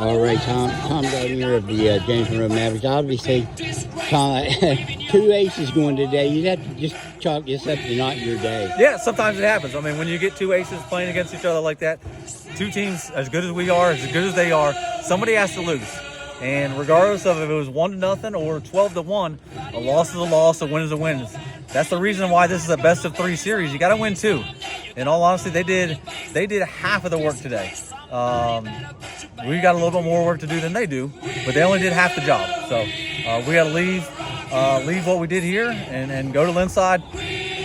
All right, Tom Gardinier of the James Monroe Mavericks. Obviously, Tom, 2 aces going today. You'd have to just chalk this up to not your day. Yeah, sometimes it happens. I mean, when you get 2 aces playing against each other like that, 2 teams as good as we are, as good as they are, somebody has to lose. And regardless of if it was 1-0 or 12-1, a loss is a loss, a win is a win. That's the reason why this is a best-of-3 series. You got to win 2. In all honesty, they did half of the work today. We got a little bit more work to do than they do, but they only did half the job. So we got to leave what we did here and go to the inside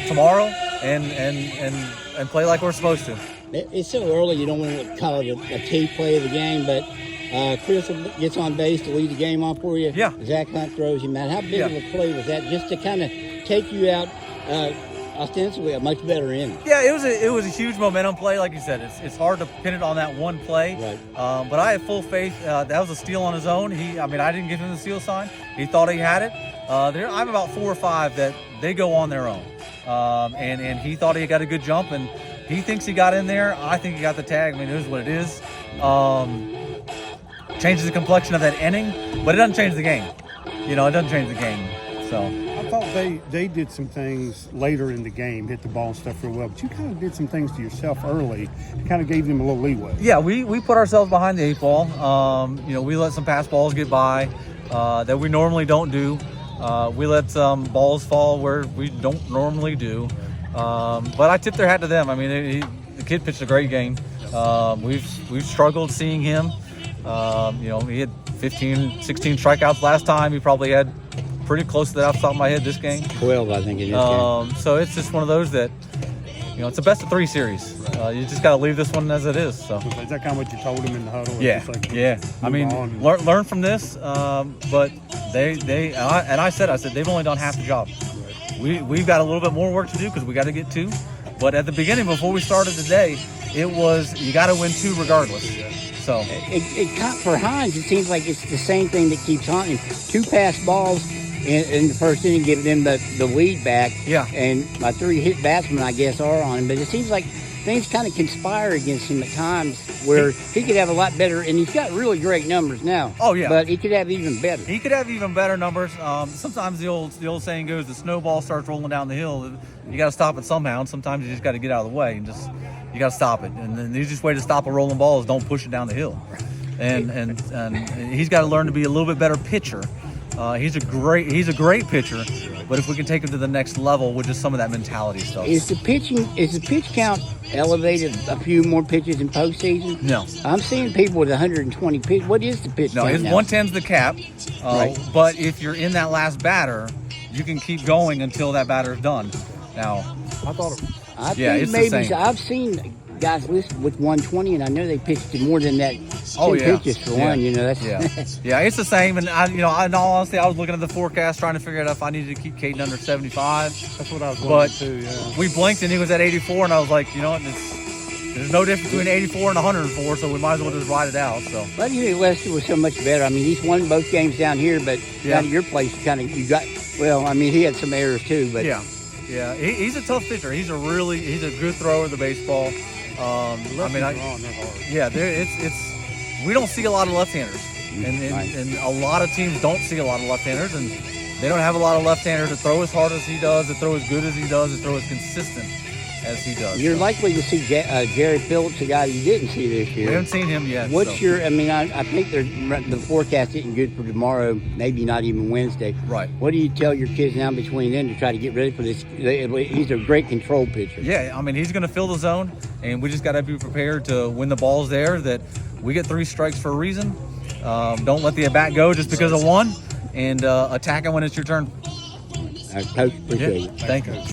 tomorrow and play like we're supposed to. It's so early, you don't want to call it a key play of the game, but Chris gets on base to lead the game off for you. Yeah. Zach Hunt throws him out. How big of a play was that, just to kind of take you out ostensibly a much better inning? Yeah, it was a huge momentum play. Like you said, it's hard to pin it on that one play. Right. But I have full faith. That was a steal on his own. I didn't give him the steal sign. He thought he had it. I have about 4 or 5 that they go on their own. And he thought he got a good jump, and he thinks he got in there. I think he got the tag. I mean, it is what it is. Changes the complexion of that inning, but it doesn't change the game. It doesn't change the game. So I thought they did some things later in the game, hit the ball and stuff real well, but you kind of did some things to yourself early, kind of gave them a little leeway. Yeah, we put ourselves behind the 8 ball. We let some pass balls get by that we normally don't do. We let some balls fall where we don't normally do. But I tip their hat to them. I mean, the kid pitched a great game. We've struggled seeing him. He had 15, 16 strikeouts last time. He probably had pretty close to that off the top of my head this game. 12, I think, in this game. So it's just one of those that, it's a best-of-3 series. You just got to leave this one as it is. So. Is that kind of what you told them in the huddle? Yeah. I mean, learn from this. But I said they've only done half the job. We've got a little bit more work to do because we got to get 2. But at the beginning, before we started today, it was you got to win 2 regardless. So for Hines, it seems like it's the same thing that keeps haunting. 2 pass balls in the first inning, giving them the lead back. Yeah. And my 3 hit batsmen, I guess, are on him. But it seems like things kind of conspire against him at times where he could have a lot better, and he's got really great numbers now. Oh, yeah. But he could have even better. He could have even better numbers. Sometimes the old saying goes, the snowball starts rolling down the hill. You got to stop it somehow, and sometimes you just got to get out of the way and you got to stop it. And then the easiest way to stop a rolling ball is don't push it down the hill. And he's got to learn to be a little bit better pitcher. He's a great pitcher, but if we can take him to the next level with just some of that mentality stuff. Is the pitch count elevated a few more pitches in postseason? No. I'm seeing people with 120 pitches. What is the pitch count? No, his now? 110's the cap. Right. But if you're in that last batter, you can keep going until that batter's done. Now, I think it's maybe the same. I've seen guys listed with 120, and I know they pitched to more than that. 10 pitches for one. That's yeah, it's the same. And in all honesty, I was looking at the forecast trying to figure out if I needed to keep Caden under 75. That's what I was wondering too. Yeah. We blinked and he was at 84, and I was like, there's no difference between 84 and 104, so we might as well just ride it out. So. But Lester was so much better. I mean, he's won both games down here, but down at your place, he had some errors too. But he's a tough pitcher. He's a good thrower of the baseball. We don't see a lot of left-handers, and a lot of teams don't see a lot of left-handers, and they don't have a lot of left-handers that throw as hard as he does, that throw as good as he does, that throw as consistent as he does. You're likely to see Jared Phillips, a guy you didn't see this year. We haven't seen him yet. I think the forecast isn't good for tomorrow, maybe not even Wednesday. Right. What do you tell your kids now between then to try to get ready for this? He's a great control pitcher. Yeah, he's going to fill the zone, and we just got to be prepared to when the ball's there, that we get 3 strikes for a reason. Don't let the at-bat go just because of 1, and attack it when it's your turn. Coach, appreciate it. Thank you.